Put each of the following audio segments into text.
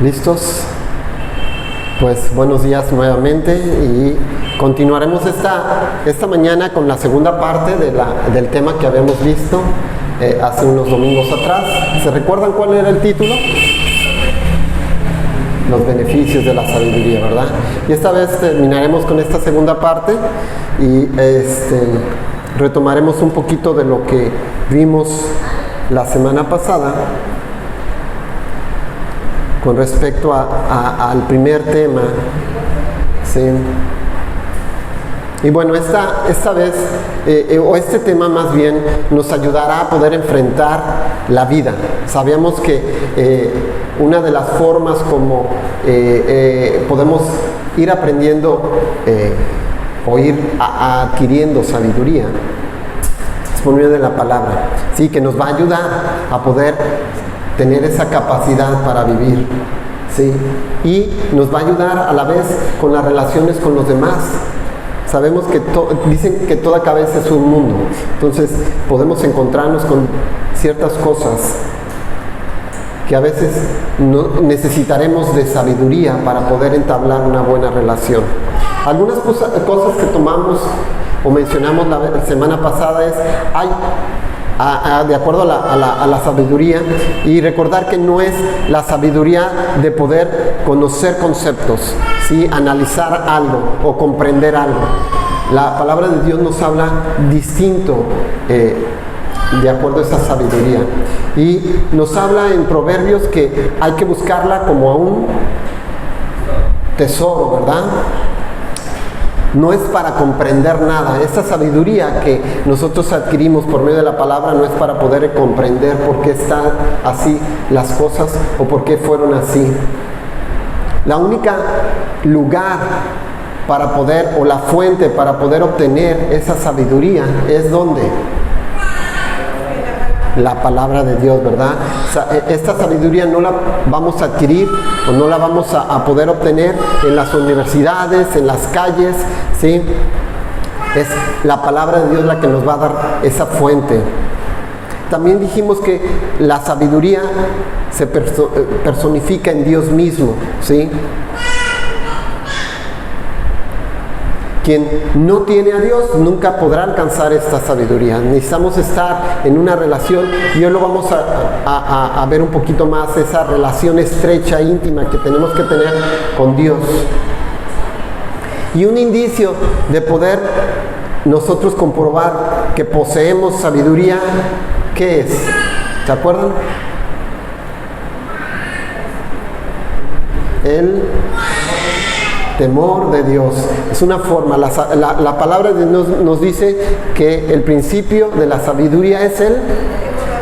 ¿Listos? Pues buenos días nuevamente y continuaremos esta mañana con la segunda parte del tema que habíamos visto hace unos domingos atrás. ¿Se recuerdan cuál era el título? Los beneficios de la sabiduría, ¿verdad? Y esta vez terminaremos con esta segunda parte y retomaremos un poquito de lo que vimos la semana pasada con respecto al primer tema, ¿sí? Y bueno, esta vez, o este tema más bien, nos ayudará a poder enfrentar la vida. Sabíamos que una de las formas como podemos ir aprendiendo o ir adquiriendo sabiduría es por medio de la palabra, ¿sí? Que nos va a ayudar a poder tener esa capacidad para vivir, ¿sí? Y nos va a ayudar a la vez con las relaciones con los demás. Sabemos que dicen que toda cabeza es un mundo, entonces podemos encontrarnos con ciertas cosas que a veces necesitaremos de sabiduría para poder entablar una buena relación. Algunas cosas que tomamos o mencionamos la semana pasada es de acuerdo a la sabiduría, y recordar que no es la sabiduría de poder conocer conceptos, ¿sí? Analizar algo o comprender algo. La palabra de Dios nos habla distinto de acuerdo a esa sabiduría, y nos habla en Proverbios que hay que buscarla como a un tesoro, ¿verdad? No es para comprender nada. Esa sabiduría que nosotros adquirimos por medio de la palabra no es para poder comprender por qué están así las cosas o por qué fueron así. La única lugar para poder, o la fuente para poder obtener esa sabiduría es ¿dónde? La palabra de Dios, ¿verdad? O sea, esta sabiduría no la vamos a adquirir o no la vamos a poder obtener en las universidades, en las calles, ¿sí? Es la palabra de Dios la que nos va a dar esa fuente. También dijimos que la sabiduría se personifica en Dios mismo, ¿sí? Quien no tiene a Dios nunca podrá alcanzar esta sabiduría. Necesitamos estar en una relación, y hoy lo vamos a ver un poquito más, esa relación estrecha, íntima que tenemos que tener con Dios. Y un indicio de poder nosotros comprobar que poseemos sabiduría, ¿qué es? ¿Se acuerdan? El temor de Dios. Es una forma, la palabra de Dios nos dice que el principio de la sabiduría es el.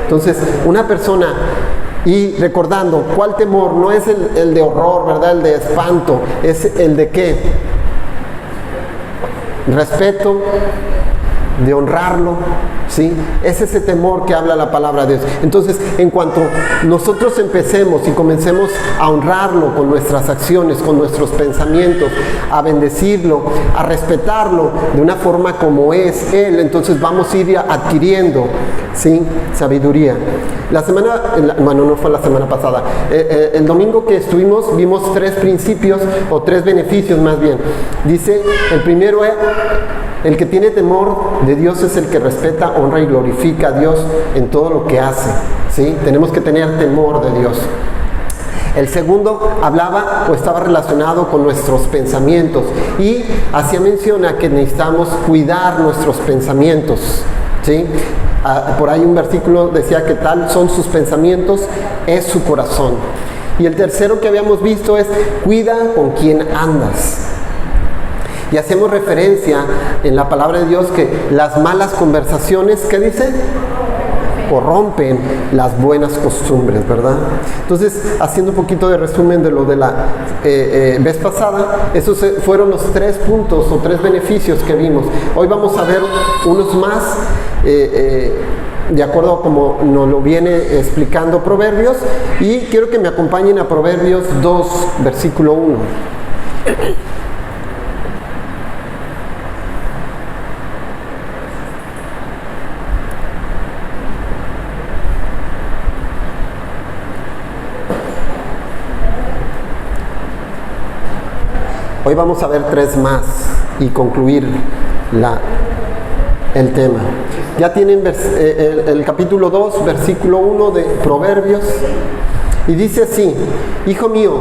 Entonces, una persona, y recordando, ¿cuál temor? No es el de horror, ¿verdad? El de espanto, es el de ¿qué? Respeto, de honrarlo, ¿sí? Es ese temor que habla la palabra de Dios. Entonces, en cuanto nosotros empecemos y comencemos a honrarlo con nuestras acciones, con nuestros pensamientos, a bendecirlo, a respetarlo de una forma como es Él, entonces vamos a ir adquiriendo, ¿sí? Sabiduría. No fue la semana pasada. El domingo que estuvimos vimos 3 principios, o 3 beneficios más bien. Dice, el primero es: el que tiene temor de Dios es el que respeta, honra y glorifica a Dios en todo lo que hace, ¿sí? Tenemos que tener temor de Dios. El segundo hablaba o estaba relacionado con nuestros pensamientos, y hacía mención a que necesitamos cuidar nuestros pensamientos, ¿sí? Por ahí un versículo decía que tal son sus pensamientos, es su corazón. Y el tercero que habíamos visto es: cuida con quién andas. Y hacemos referencia en la palabra de Dios que las malas conversaciones, ¿qué dice? Corrompen las buenas costumbres, ¿verdad? Entonces, haciendo un poquito de resumen de lo de la vez pasada, esos fueron los 3 puntos o 3 beneficios que vimos. Hoy vamos a ver unos más, de acuerdo a como nos lo viene explicando Proverbios, y quiero que me acompañen a Proverbios 2, versículo 1. Hoy vamos a ver 3 más y concluir el tema. Ya tienen el capítulo 2, versículo 1 de Proverbios. Y dice así: hijo mío,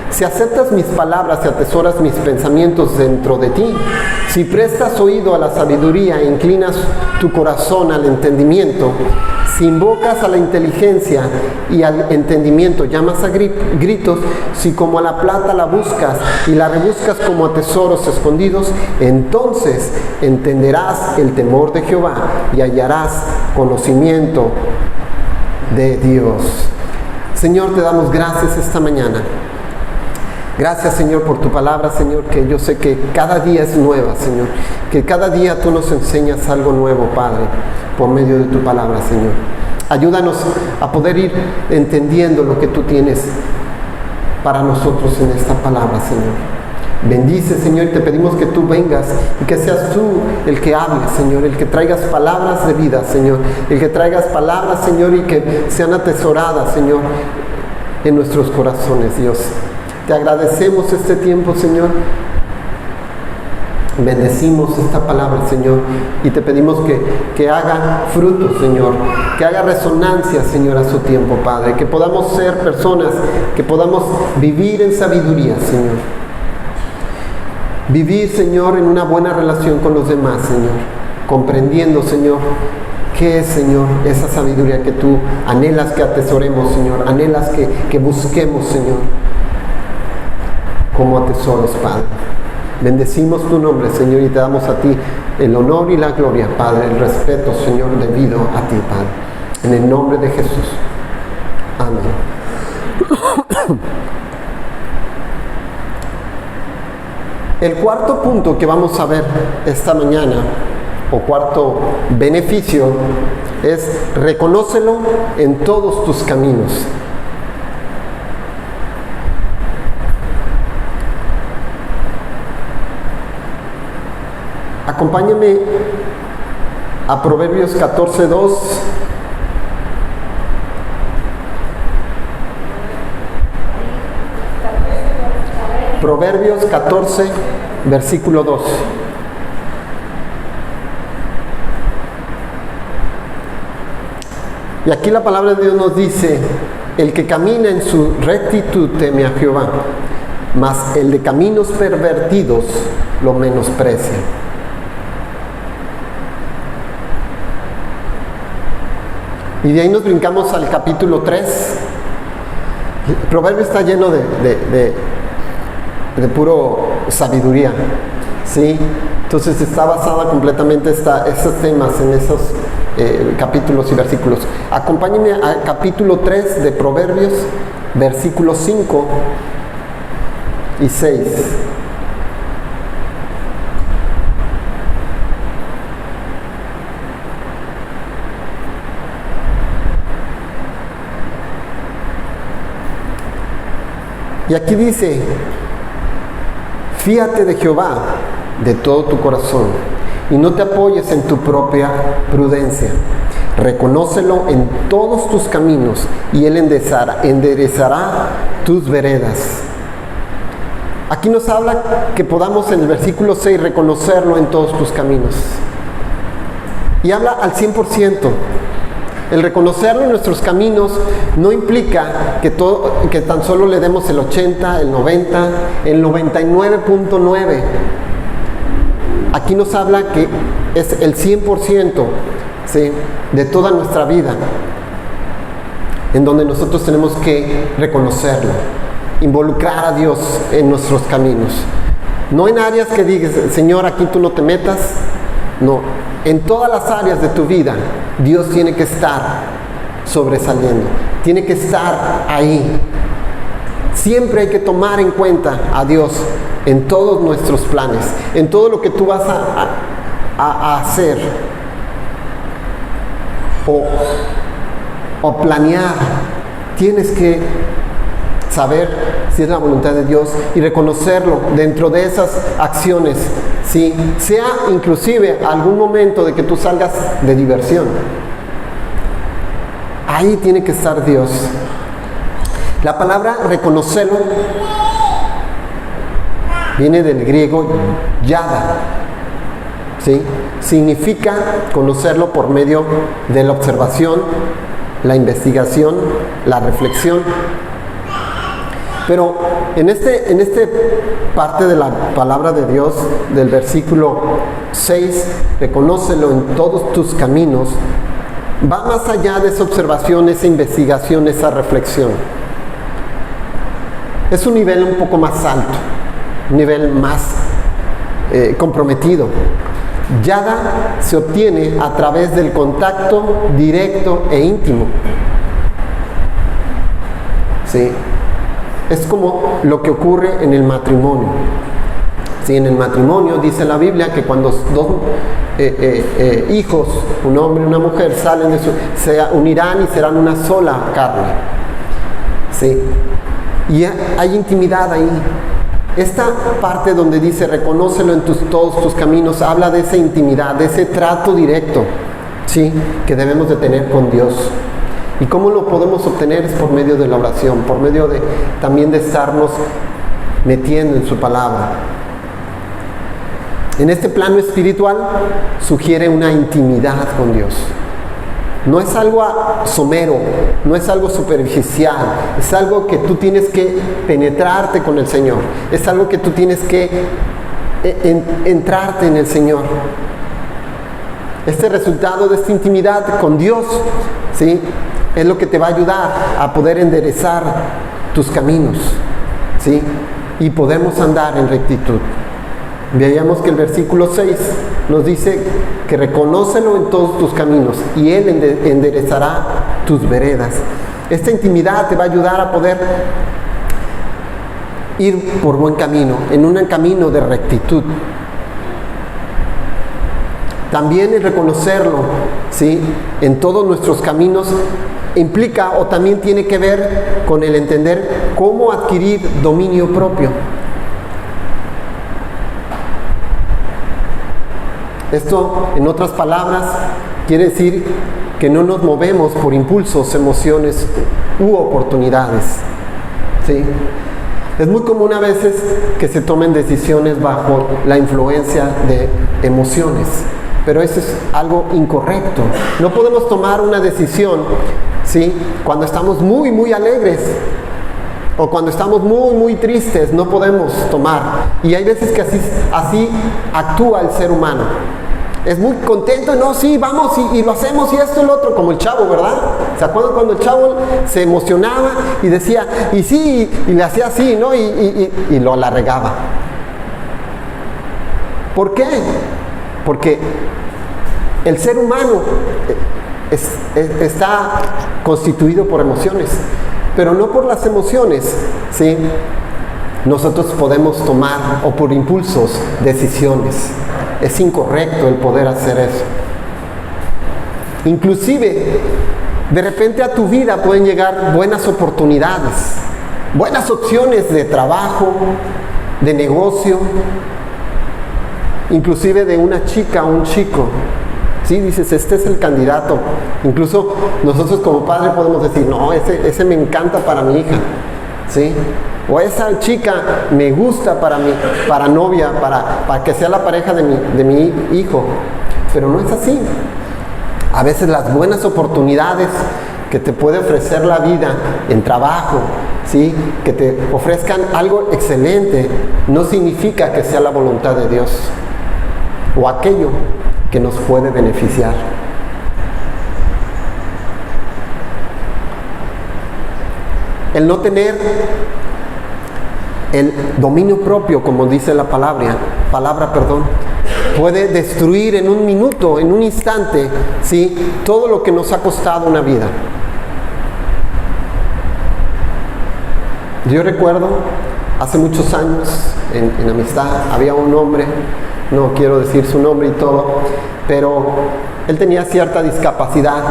si aceptas mis palabras y atesoras mis pensamientos dentro de ti, si prestas oído a la sabiduría e inclinas tu corazón al entendimiento, si invocas a la inteligencia y al entendimiento llamas a gritos, si como a la plata la buscas y la rebuscas como a tesoros escondidos, entonces entenderás el temor de Jehová y hallarás conocimiento de Dios. Señor, te damos gracias esta mañana. Gracias, Señor, por tu palabra, Señor, que yo sé que cada día es nueva, Señor. Que cada día tú nos enseñas algo nuevo, Padre, por medio de tu palabra, Señor. Ayúdanos a poder ir entendiendo lo que tú tienes para nosotros en esta palabra, Señor. Bendice, Señor, y te pedimos que tú vengas y que seas tú el que hables, Señor, el que traigas palabras de vida, Señor, el que traigas palabras, Señor, y que sean atesoradas, Señor, en nuestros corazones, Dios. Te agradecemos este tiempo, Señor. Bendecimos esta palabra, Señor, y te pedimos que haga fruto, Señor, que haga resonancia, Señor, a su tiempo, Padre, que podamos ser personas, que podamos vivir en sabiduría, Señor. Vivir, Señor, en una buena relación con los demás, Señor, comprendiendo, Señor, qué es, Señor, esa sabiduría que tú anhelas que atesoremos, Señor, anhelas que busquemos, Señor, como a tesoros, Padre. Bendecimos tu nombre, Señor, y te damos a ti el honor y la gloria, Padre, el respeto, Señor, debido a ti, Padre. En el nombre de Jesús. Amén. El cuarto punto que vamos a ver esta mañana, o cuarto beneficio, es reconócelo en todos tus caminos. Acompáñame a Proverbios 14:2. Proverbios 14, versículo 2. Y aquí la palabra de Dios nos dice: el que camina en su rectitud teme a Jehová, mas el de caminos pervertidos lo menosprecia. Y de ahí nos brincamos al capítulo 3. El proverbio está lleno de puro sabiduría, ¿sí? Entonces está basada completamente estos temas en esos capítulos y versículos. Acompáñenme al capítulo 3 de Proverbios, versículos 5 y 6. Y aquí dice: fíate de Jehová de todo tu corazón y no te apoyes en tu propia prudencia. Reconócelo en todos tus caminos y Él enderezará tus veredas. Aquí nos habla que podamos, en el versículo 6, reconocerlo en todos tus caminos. Y habla al 100%. El reconocerlo en nuestros caminos no implica que tan solo le demos el 80, el 90, el 99.9. Aquí nos habla que es el 100%, ¿sí?, de toda nuestra vida, en donde nosotros tenemos que reconocerlo, involucrar a Dios en nuestros caminos. No en áreas que digas: Señor, aquí tú no te metas. No, en todas las áreas de tu vida Dios tiene que estar sobresaliendo, tiene que estar ahí. Siempre hay que tomar en cuenta a Dios en todos nuestros planes, en todo lo que tú vas a hacer o planear. Tienes que saber si es la voluntad de Dios y reconocerlo dentro de esas acciones, ¿sí? Sea inclusive algún momento de que tú salgas de diversión, ahí tiene que estar Dios. La palabra reconocerlo Viene del griego yada, ¿sí? Significa conocerlo por medio de la observación, la investigación, la reflexión. Pero en este parte de la palabra de Dios, del versículo 6, reconócelo en todos tus caminos, va más allá de esa observación, esa investigación, esa reflexión. Es un nivel un poco más alto, un nivel más comprometido. Yada se obtiene a través del contacto directo e íntimo. ¿Sí? Es como lo que ocurre en el matrimonio. Sí, en el matrimonio dice la Biblia que cuando dos hijos, un hombre y una mujer, se unirán y serán una sola carne. ¿Sí? Y hay intimidad ahí. Esta parte donde dice reconócelo en todos tus caminos, habla de esa intimidad, de ese trato directo, ¿sí?, que debemos de tener con Dios. ¿Y cómo lo podemos obtener? Es por medio de la oración, por medio también de estarnos metiendo en su palabra. En este plano espiritual sugiere una intimidad con Dios. No es algo somero, no es algo superficial, es algo que tú tienes que penetrarte con el Señor, es algo que tú tienes que entrarte en el Señor. Este resultado de esta intimidad con Dios, ¿sí?, es lo que te va a ayudar a poder enderezar tus caminos, ¿sí?, y podemos andar en rectitud. Veíamos que el versículo 6 nos dice que reconócelo en todos tus caminos y Él enderezará tus veredas. Esta intimidad te va a ayudar a poder ir por buen camino, en un camino de rectitud. También el reconocerlo, ¿sí?, en todos nuestros caminos implica o también tiene que ver con el entender cómo adquirir dominio propio. Esto, en otras palabras, quiere decir que no nos movemos por impulsos, emociones u oportunidades, ¿sí? Es muy común a veces que se tomen decisiones bajo la influencia de emociones, pero eso es algo incorrecto. No podemos tomar una decisión, ¿sí?, cuando estamos muy, muy alegres, o cuando estamos muy, muy tristes. No podemos tomar. Y hay veces que así actúa el ser humano. Es muy contento, no, sí, vamos y lo hacemos y esto y lo otro, como el chavo, ¿verdad? ¿Se acuerdan cuando el chavo se emocionaba y decía, y sí, y le hacía así, ¿no? Y la regaba. ¿Por qué? Porque el ser humano está constituido por emociones, pero no por las emociones, ¿sí? Nosotros podemos tomar, o por impulsos, decisiones. Es incorrecto el poder hacer eso. Inclusive, de repente a tu vida pueden llegar buenas oportunidades, buenas opciones de trabajo, de negocio, inclusive de una chica o un chico. Sí, dices, este es el candidato. Incluso nosotros como padres podemos decir, no, ese me encanta para mi hija, ¿sí? O esa chica me gusta para novia, para que sea la pareja de mi hijo. Pero no es así. A veces las buenas oportunidades que te puede ofrecer la vida en trabajo, ¿sí?, que te ofrezcan algo excelente, no significa que sea la voluntad de Dios o aquello que nos puede beneficiar. El no tener el dominio propio, como dice la palabra, puede destruir en un minuto, en un instante, ¿sí?, todo lo que nos ha costado una vida. Yo recuerdo, hace muchos años, en amistad, había un hombre, no quiero decir su nombre y todo, pero él tenía cierta discapacidad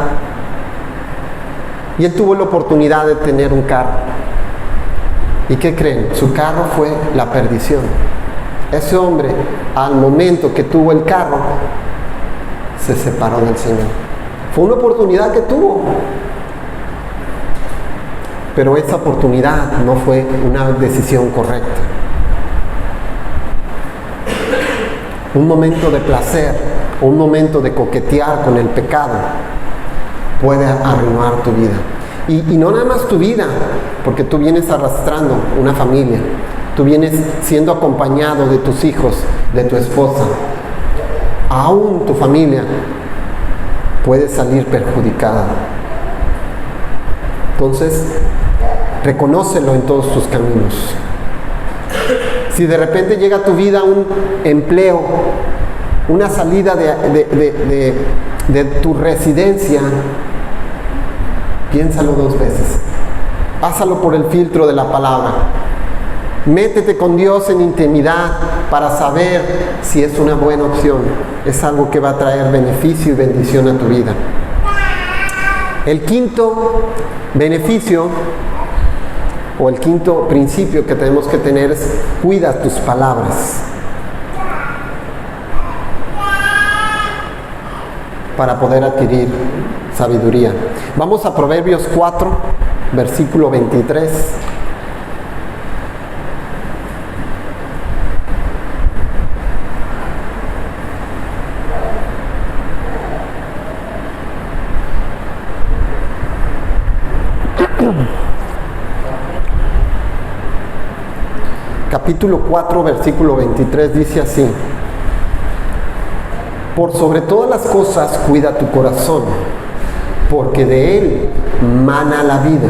y él tuvo la oportunidad de tener un carro. ¿Y qué creen? Su carro fue la perdición. Ese hombre, al momento que tuvo el carro, se separó del Señor. Fue una oportunidad que tuvo, pero esa oportunidad no fue una decisión correcta. un momento de placer, un momento de coquetear con el pecado, puede arruinar tu vida. Y no nada más tu vida, porque tú vienes arrastrando una familia, tú vienes siendo acompañado de tus hijos, de tu esposa. Aún tu familia puede salir perjudicada. Entonces, reconócelo en todos tus caminos. Si de repente llega a tu vida un empleo, una salida de tu residencia, piénsalo 2 veces. Pásalo por el filtro de la palabra. Métete con Dios en intimidad para saber si es una buena opción. Es algo que va a traer beneficio y bendición a tu vida. El quinto beneficio o el quinto principio que tenemos que tener es: cuida tus palabras para poder adquirir sabiduría. Vamos a Proverbios 4, versículo 23. Capítulo 4, versículo 23 dice así: por sobre todas las cosas cuida tu corazón, porque de él mana la vida.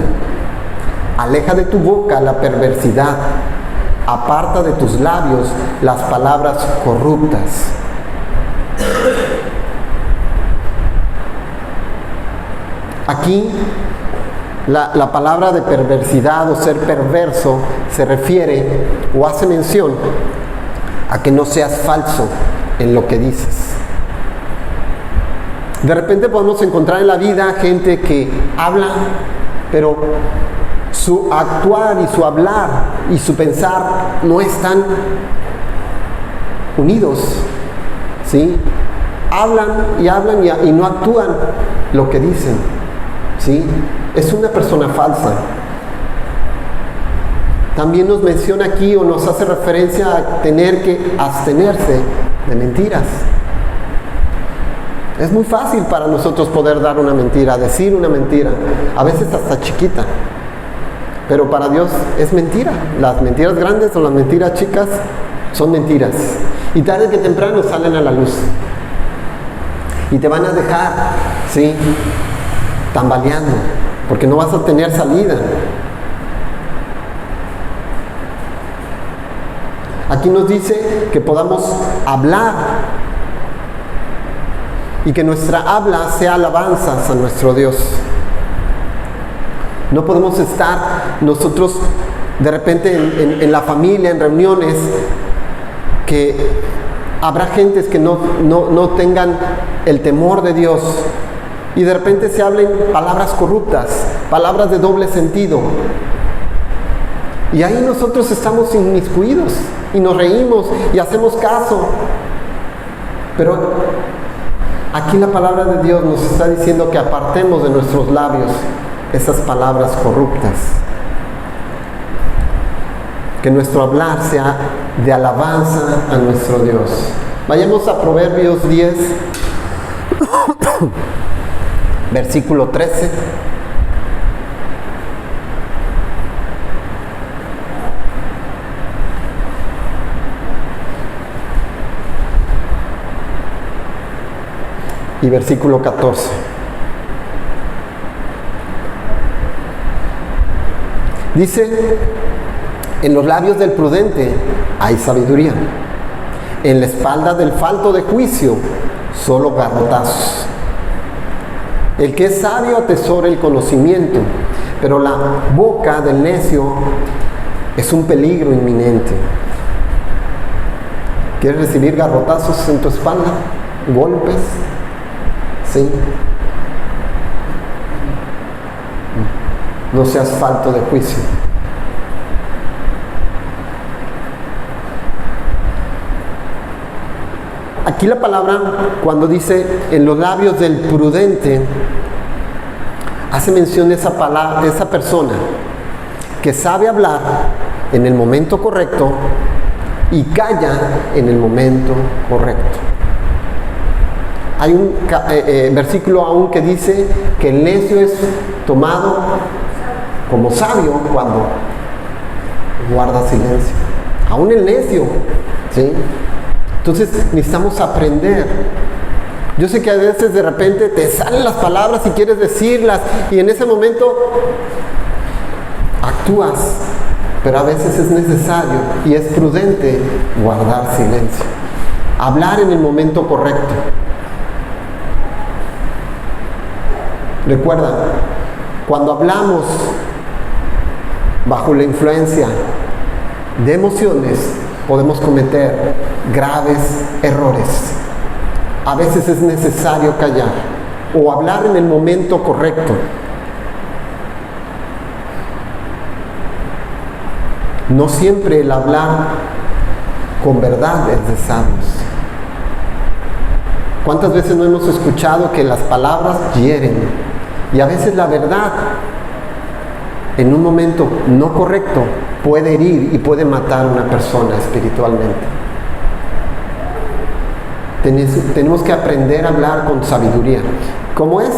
Aleja de tu boca la perversidad, aparta de tus labios las palabras corruptas. Aquí la palabra de perversidad o ser perverso se refiere o hace mención a que no seas falso en lo que dices. De repente podemos encontrar en la vida gente que habla, pero su actuar y su hablar y su pensar no están unidos, ¿sí? Hablan y no actúan lo que dicen, ¿sí? Es una persona falsa. También nos menciona aquí o nos hace referencia a tener que abstenerse de mentiras. Es muy fácil para nosotros poder dar una mentira, decir una mentira, a veces hasta chiquita. Pero para Dios es mentira. Las mentiras grandes o las mentiras chicas son mentiras. Y tarde que temprano salen a la luz. Y te van a dejar, ¿sí?, tambaleando, porque no vas a tener salida. Aquí nos dice que podamos hablar y que nuestra habla sea alabanzas a nuestro Dios. No podemos estar nosotros de repente en la familia, en reuniones, que habrá gentes que no tengan el temor de Dios y de repente se hablen palabras corruptas, palabras de doble sentido. Y ahí nosotros estamos inmiscuidos y nos reímos y hacemos caso. Pero aquí la palabra de Dios nos está diciendo que apartemos de nuestros labios esas palabras corruptas. Que nuestro hablar sea de alabanza a nuestro Dios. Vayamos a Proverbios 10, versículo 13. Y versículo 14. Dice: en los labios del prudente hay sabiduría, en la espalda del falto de juicio solo garrotazos. El que es sabio atesora el conocimiento, pero la boca del necio es un peligro inminente. ¿Quieres recibir garrotazos en tu espalda? ¿Golpes? Sí. No seas falto de juicio. Aquí la palabra, cuando dice en los labios del prudente, hace mención de esa palabra, de esa persona que sabe hablar en el momento correcto y calla en el momento correcto. Hay un versículo aún que dice que el necio es tomado como sabio cuando guarda silencio. Aún el necio, ¿sí? Entonces necesitamos aprender. Yo sé que a veces de repente te salen las palabras y quieres decirlas y en ese momento actúas, pero a veces es necesario y es prudente guardar silencio. Hablar en el momento correcto. Recuerda, cuando hablamos bajo la influencia de emociones, podemos cometer graves errores. A veces es necesario callar o hablar en el momento correcto. No siempre el hablar con verdad es de sabios. ¿Cuántas veces no hemos escuchado que las palabras hieren? Y a veces la verdad, en un momento no correcto, puede herir y puede matar a una persona espiritualmente. Tenemos que aprender a hablar con sabiduría. ¿Cómo es?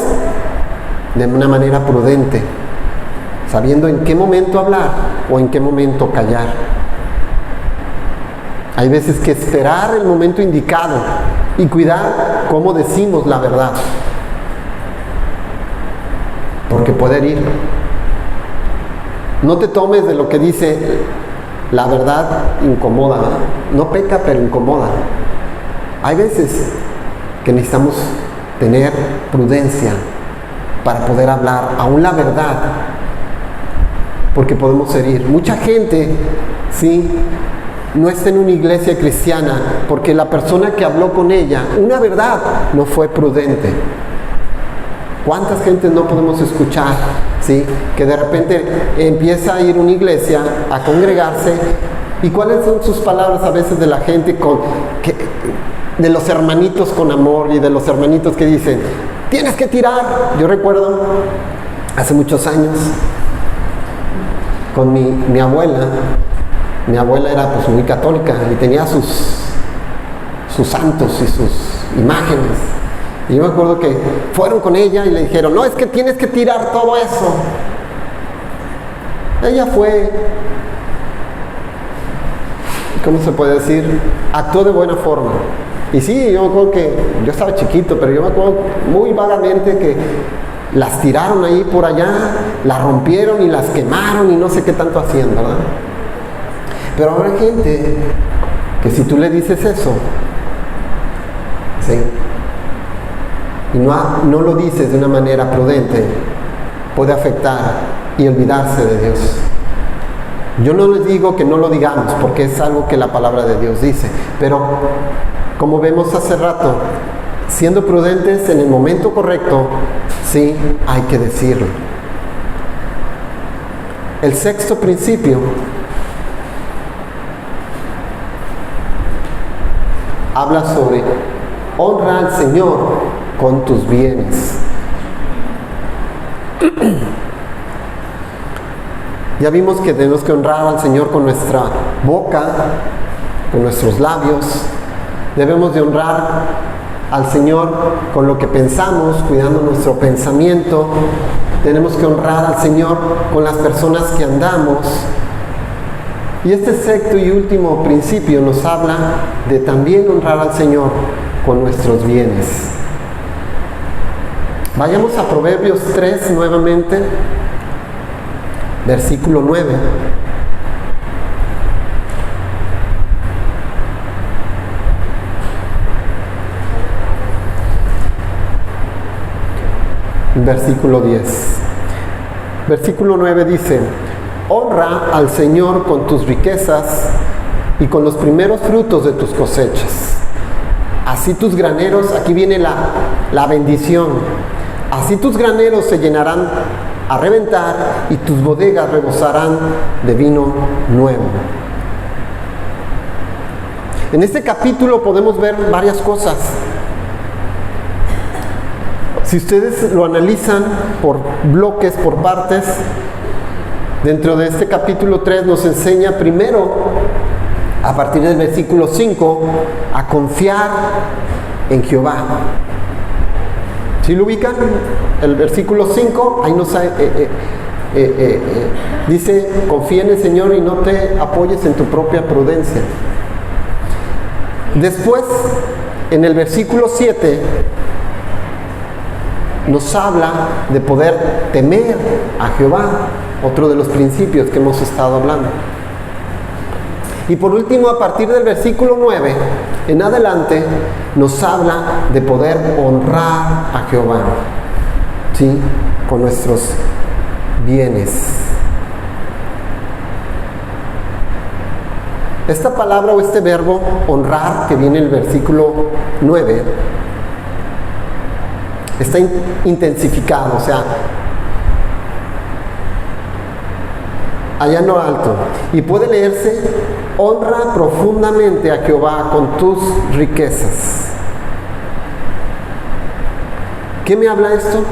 De una manera prudente, sabiendo en qué momento hablar o en qué momento callar. Hay veces que esperar el momento indicado y cuidar cómo decimos la verdad, porque puede herir. No te tomes de lo que dice la verdad, incomoda, no peca pero incomoda. Hay veces que necesitamos tener prudencia para poder hablar aún la verdad, porque podemos herir. Mucha gente, sí, no está en una iglesia cristiana porque la persona que habló con ella, una verdad, no fue prudente. ¿Cuántas gentes no podemos escuchar, sí, que de repente empieza a ir a una iglesia, a congregarse, y cuáles son sus palabras a veces de la gente de los hermanitos con amor y de los hermanitos que dicen, tienes que tirar? Yo recuerdo hace muchos años con mi abuela. Mi abuela era pues muy católica y tenía sus santos y sus imágenes. Y yo me acuerdo que fueron con ella y le dijeron, no, es que tienes que tirar todo eso. Ella fue, ¿cómo se puede decir? Actuó de buena forma. Y sí, yo me acuerdo que yo estaba chiquito, pero yo me acuerdo muy vagamente que las tiraron ahí por allá, las rompieron y las quemaron y no sé qué tanto hacían, ¿verdad? Pero habrá gente que si tú le dices eso, ¿sí?, y no lo dices de una manera prudente, puede afectar y olvidarse de Dios. Yo no les digo que no lo digamos, porque es algo que la palabra de Dios dice, pero como vemos hace rato, siendo prudentes en el momento correcto, sí, hay que decirlo. El sexto principio habla sobre honra al Señor con tus bienes. Ya vimos que tenemos que honrar al Señor con nuestra boca, con nuestros labios. Debemos de honrar al Señor con lo que pensamos, cuidando nuestro pensamiento. Tenemos que honrar al Señor con las personas que andamos. Y este sexto y último principio nos habla de también honrar al Señor con nuestros bienes. Vayamos a Proverbios 3 nuevamente, versículo 9. Versículo 10. Versículo 9 dice, honra al Señor con tus riquezas y con los primeros frutos de tus cosechas. Así tus graneros, aquí viene la bendición, así tus graneros se llenarán a reventar y tus bodegas rebosarán de vino nuevo. En este capítulo podemos ver varias cosas. Si ustedes lo analizan por bloques, por partes, dentro de este capítulo 3 nos enseña primero a partir del versículo 5, a confiar en Jehová. ¿Sí lo ubican? El versículo 5, ahí nos dice, confía en el Señor y no te apoyes en tu propia prudencia. Después, en el versículo 7, nos habla de poder temer a Jehová, otro de los principios que hemos estado hablando. Y por último, a partir del versículo 9 en adelante, nos habla de poder honrar a Jehová, ¿sí?, con nuestros bienes. Esta palabra o este verbo honrar, que viene en el versículo 9, está intensificado, o sea, allá en lo alto, y puede leerse: honra profundamente a Jehová con tus riquezas. ¿Qué me habla esto?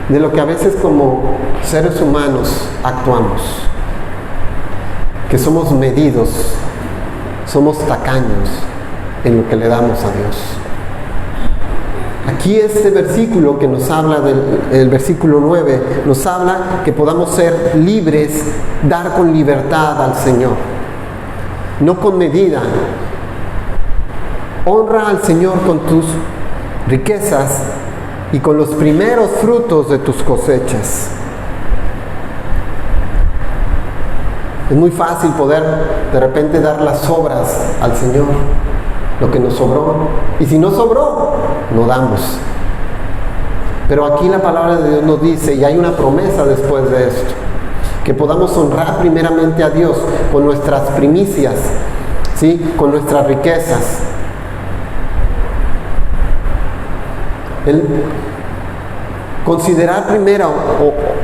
De lo que a veces como seres humanos actuamos, que somos medidos, somos tacaños en lo que le damos a Dios. Aquí este versículo que nos habla el versículo 9, nos habla que podamos ser libres, dar con libertad al Señor, no con medida. Honra al Señor con tus riquezas y con los primeros frutos de tus cosechas. Es muy fácil poder de repente dar las sobras al Señor, lo que nos sobró. Y si no sobró, no damos. Pero aquí la palabra de Dios nos dice, y hay una promesa después de esto, que podamos honrar primeramente a Dios con nuestras primicias, ¿sí?, con nuestras riquezas. Considerar primero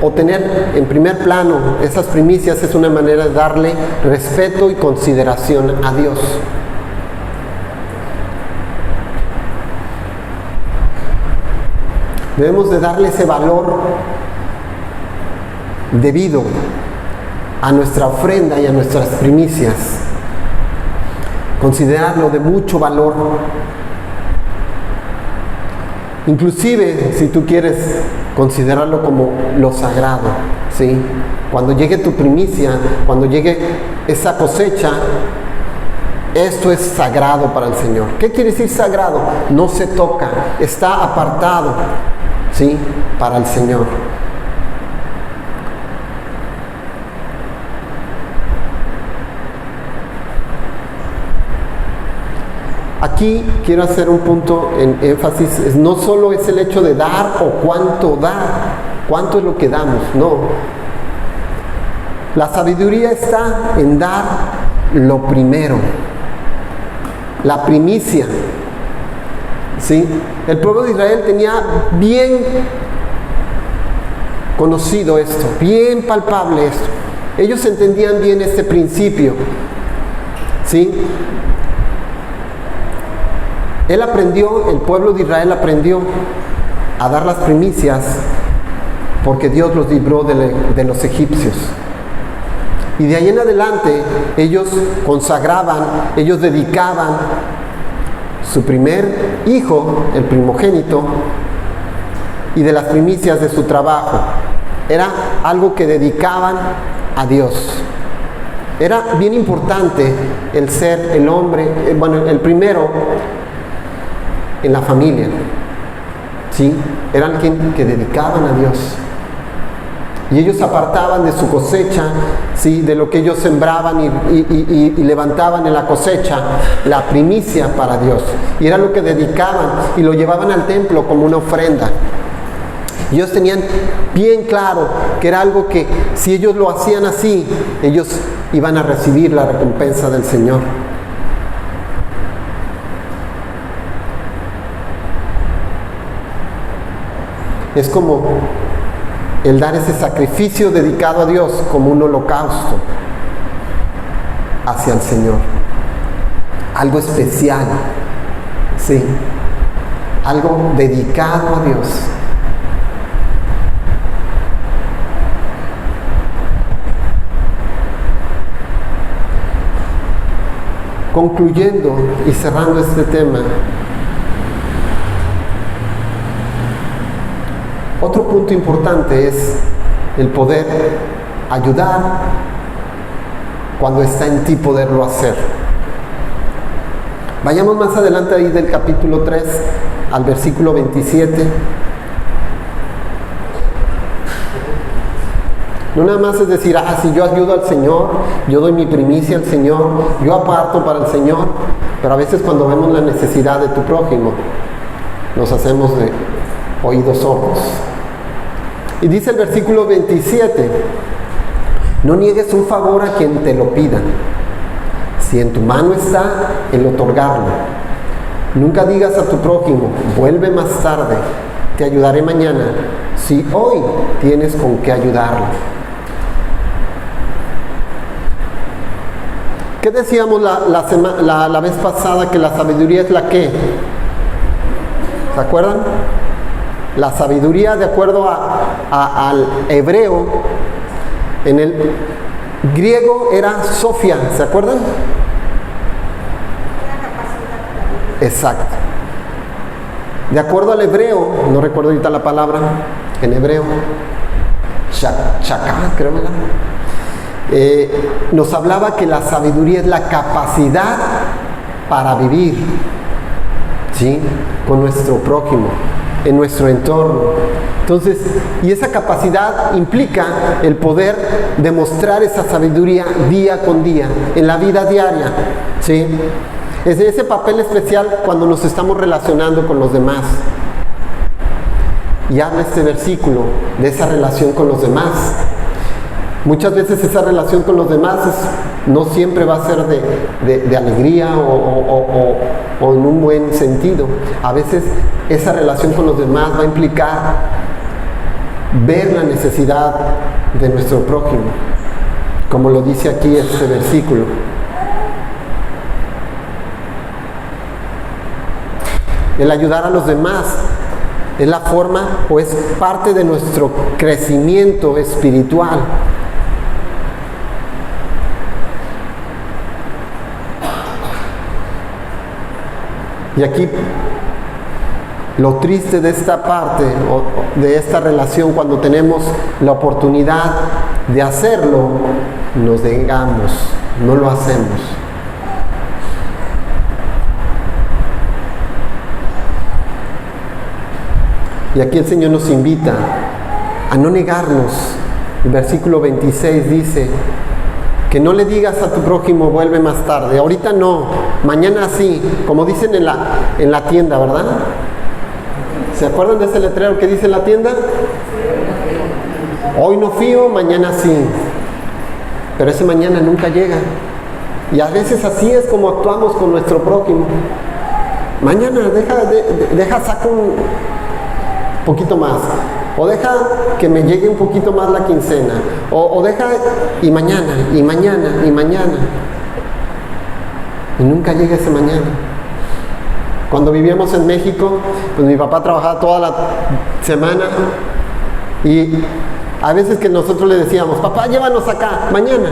o tener en primer plano esas primicias es una manera de darle respeto y consideración a Dios. Debemos de darle ese valor debido a nuestra ofrenda y a nuestras primicias. Considerarlo de mucho valor. Inclusive, si tú quieres considerarlo como lo sagrado, ¿sí? Cuando llegue tu primicia, cuando llegue esa cosecha, esto es sagrado para el Señor. ¿Qué quiere decir sagrado? No se toca, está apartado, ¿sí?, para el Señor. Aquí quiero hacer un punto en énfasis, no solo es el hecho de dar o cuánto dar, cuánto es lo que damos, no. La sabiduría está en dar lo primero, la primicia, ¿sí? El pueblo de Israel tenía bien conocido esto, bien palpable esto. Ellos entendían bien este principio, ¿sí? El pueblo de Israel aprendió a dar las primicias porque Dios los libró de los egipcios. Y de ahí en adelante ellos consagraban, ellos dedicaban su primer hijo, el primogénito, y de las primicias de su trabajo. Era algo que dedicaban a Dios. Era bien importante el ser el hombre, el primero en la familia, ¿sí? Eran quien que dedicaban a Dios. Y ellos apartaban de su cosecha, ¿sí?, de lo que ellos sembraban y levantaban en la cosecha, la primicia para Dios. Y era lo que dedicaban y lo llevaban al templo como una ofrenda. Y ellos tenían bien claro que era algo que si ellos lo hacían así, ellos iban a recibir la recompensa del Señor. Es como el dar ese sacrificio dedicado a Dios como un holocausto hacia el Señor. Algo especial, sí. Algo dedicado a Dios. concluyendo y cerrando este tema, otro punto importante es el poder ayudar cuando está en ti poderlo hacer. Vayamos más adelante ahí del capítulo 3 al versículo 27. No nada más es decir, si yo ayudo al Señor, yo doy mi primicia al Señor, yo aparto para el Señor, pero a veces cuando vemos la necesidad de tu prójimo, nos hacemos de oídos sordos. Y dice el versículo 27, no niegues un favor a quien te lo pida, si en tu mano está el otorgarlo. Nunca digas a tu prójimo, vuelve más tarde, te ayudaré mañana, si hoy tienes con qué ayudarlo. ¿Qué decíamos la vez pasada? Que la sabiduría es la que, ¿se acuerdan? La sabiduría, de acuerdo al hebreo, en el griego era Sofía, ¿se acuerdan? Exacto. De acuerdo al hebreo, no recuerdo ahorita la palabra, en hebreo, chaka, creo, ¿verdad? Nos hablaba que la sabiduría es la capacidad para vivir, ¿sí?, con nuestro prójimo, en nuestro entorno. Entonces, y esa capacidad implica el poder demostrar esa sabiduría día con día, en la vida diaria, ¿sí? Es ese papel especial cuando nos estamos relacionando con los demás. Y habla este versículo de esa relación con los demás. Muchas veces esa relación con los demás no siempre va a ser de alegría o en un buen sentido. A veces esa relación con los demás va a implicar ver la necesidad de nuestro prójimo, como lo dice aquí este versículo. El ayudar a los demás es la forma o es parte de nuestro crecimiento espiritual. Y aquí lo triste de esta parte o de esta relación, cuando tenemos la oportunidad de hacerlo, nos negamos, no lo hacemos. Y aquí el Señor nos invita a no negarnos. El versículo 26 dice que no le digas a tu prójimo, vuelve más tarde, ahorita no, mañana sí, como dicen en la tienda, ¿verdad? ¿Se acuerdan de ese letrero que dice en la tienda? Hoy no fío, mañana sí. Pero ese mañana nunca llega. Y a veces así es como actuamos con nuestro prójimo. Mañana deja saco un poquito más, o deja que me llegue un poquito más la quincena, o deja y mañana, y mañana, y mañana, y nunca llega ese mañana. Cuando vivíamos en México, pues mi papá trabajaba toda la semana, y a veces que nosotros le decíamos, papá, llévanos acá, mañana,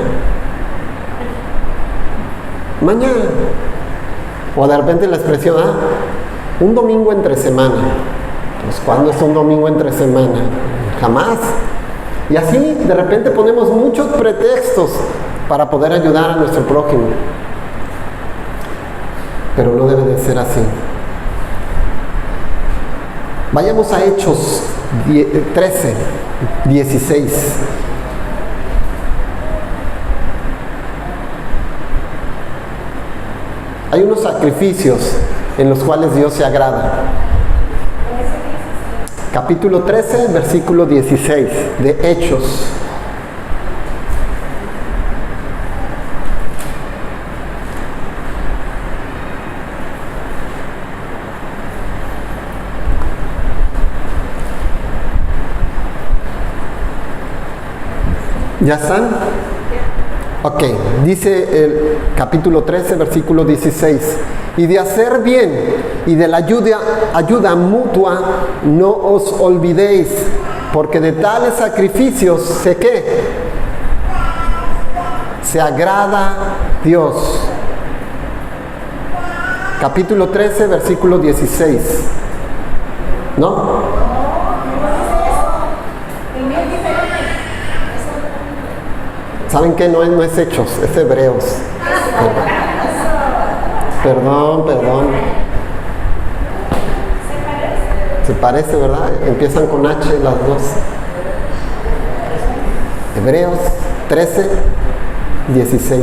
o de repente la expresión, un domingo entre semana. Pues, ¿cuándo es un domingo entre semana? Jamás. Y así de repente ponemos muchos pretextos para poder ayudar a nuestro prójimo. Pero no debe de ser así. Vayamos a Hechos 13, 16. Hay unos sacrificios en los cuales Dios se agrada. Capítulo 13, versículo 16 de Hechos. ¿Ya están? Ok, dice el capítulo 13, versículo 16. Y de hacer bien y de la ayuda mutua no os olvidéis, porque de tales sacrificios sé que se agrada Dios. capítulo 13, versículo 16. ¿No? ¿Saben qué? No es Hechos, es Hebreos. Perdón. Se parece, ¿verdad? Empiezan con H las dos. Hebreos 13, 16.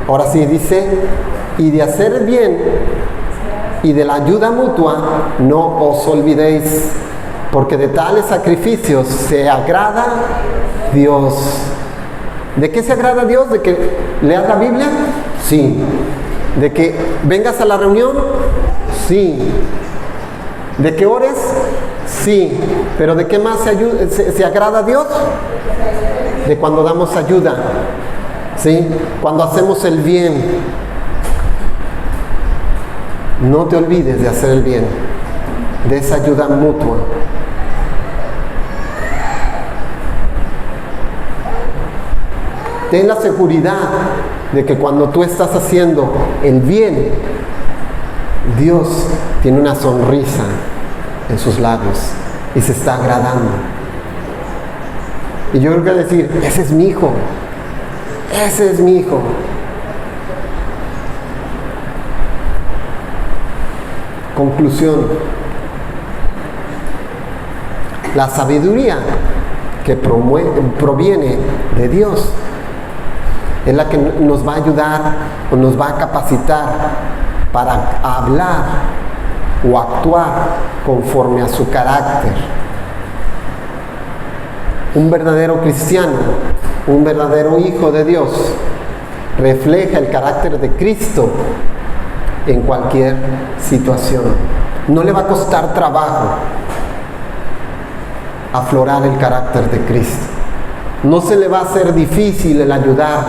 Ahora sí dice, y de hacer el bien y de la ayuda mutua no os olvidéis, porque de tales sacrificios se agrada Dios. ¿De qué se agrada Dios? ¿De que leas la Biblia? Sí. ¿De que vengas a la reunión? Sí. ¿De que ores? Sí. ¿Pero de qué más se agrada a Dios? De cuando damos ayuda. ¿Sí? Cuando hacemos el bien. No te olvides de hacer el bien, de esa ayuda mutua. Ten la seguridad de que cuando tú estás haciendo el bien, Dios tiene una sonrisa en sus labios y se está agradando. Y yo creo que decir, ese es mi hijo, ese es mi hijo. Conclusión. La sabiduría que proviene de Dios es la que nos va a ayudar o nos va a capacitar para hablar o actuar conforme a su carácter. Un verdadero cristiano, un verdadero hijo de Dios, refleja el carácter de Cristo en cualquier situación. No le va a costar trabajo aflorar el carácter de Cristo. No se le va a hacer difícil el ayudar.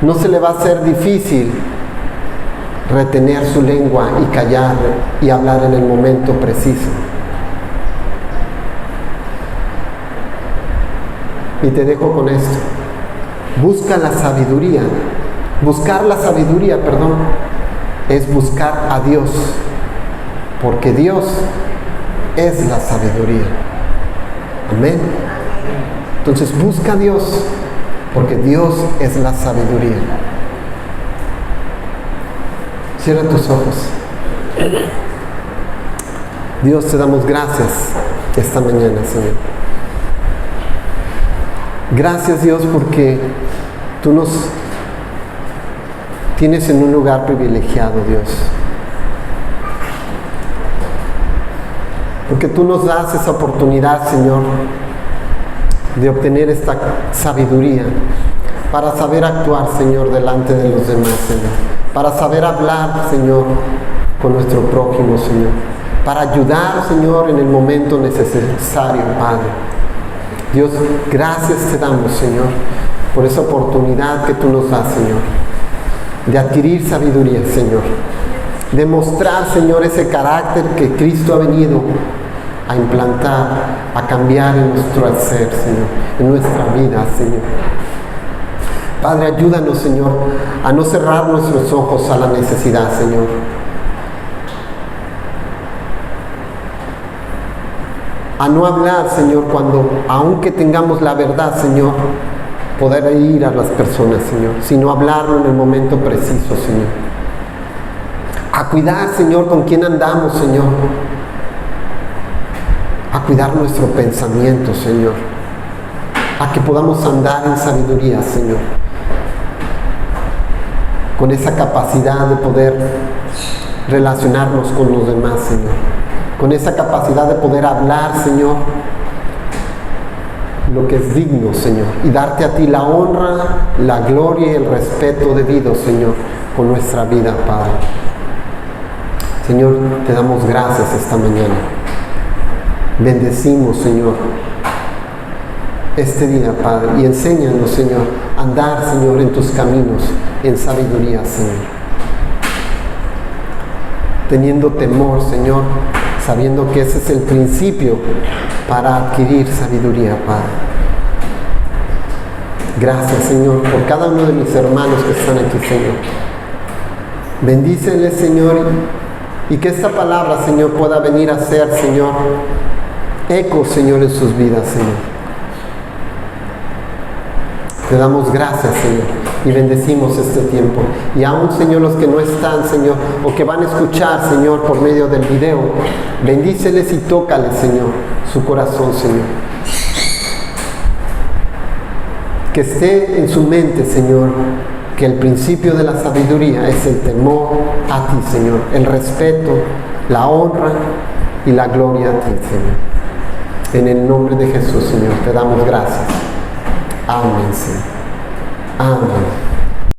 No se le va a hacer difícil retener su lengua y callar y hablar en el momento preciso. Y te dejo con esto. Busca la sabiduría. Buscar la sabiduría, es buscar a Dios. Porque Dios es la sabiduría. Amén. Entonces busca a Dios, porque Dios es la sabiduría. Cierra tus ojos. Dios, te damos gracias esta mañana, Señor. Gracias, Dios, porque tú nos tienes en un lugar privilegiado, Dios. Porque tú nos das esa oportunidad, Señor, de obtener esta sabiduría para saber actuar, Señor, delante de los demás, Señor. Para saber hablar, Señor, con nuestro prójimo, Señor. Para ayudar, Señor, en el momento necesario, Padre. Dios, gracias te damos, Señor, por esa oportunidad que tú nos das, Señor, de adquirir sabiduría, Señor. De mostrar, Señor, ese carácter que Cristo ha venido a implantar, a cambiar en nuestro ser, Señor, en nuestra vida, Señor. Padre, ayúdanos, Señor, a no cerrar nuestros ojos a la necesidad, Señor. A no hablar, Señor, cuando, aunque tengamos la verdad, Señor, poder ir a las personas, Señor, sino hablarlo en el momento preciso, Señor. A cuidar, Señor, con quién andamos, Señor. A cuidar nuestro pensamiento, Señor. A que podamos andar en sabiduría, Señor. Con esa capacidad de poder relacionarnos con los demás, Señor. Con esa capacidad de poder hablar, Señor, lo que es digno, Señor. Y darte a ti la honra, la gloria y el respeto debido, Señor, con nuestra vida, Padre. Señor, te damos gracias esta mañana. Bendecimos, Señor, este día, Padre, y enséñanos, Señor, a andar, Señor, en tus caminos, en sabiduría, Señor. Teniendo temor, Señor, sabiendo que ese es el principio para adquirir sabiduría, Padre. Gracias, Señor, por cada uno de mis hermanos que están aquí, Señor. Bendíceles, Señor, y que esta palabra, Señor, pueda venir a ser, Señor, eco, Señor, en sus vidas, Señor. Te damos gracias, Señor, y bendecimos este tiempo. Y aún, Señor, los que no están, Señor, o que van a escuchar, Señor, por medio del video, bendíceles y tócales, Señor, su corazón, Señor. Que esté en su mente, Señor, que el principio de la sabiduría es el temor a ti, Señor, el respeto, la honra y la gloria a ti, Señor. En el nombre de Jesús, Señor, te damos gracias. Amén, Señor. Amén.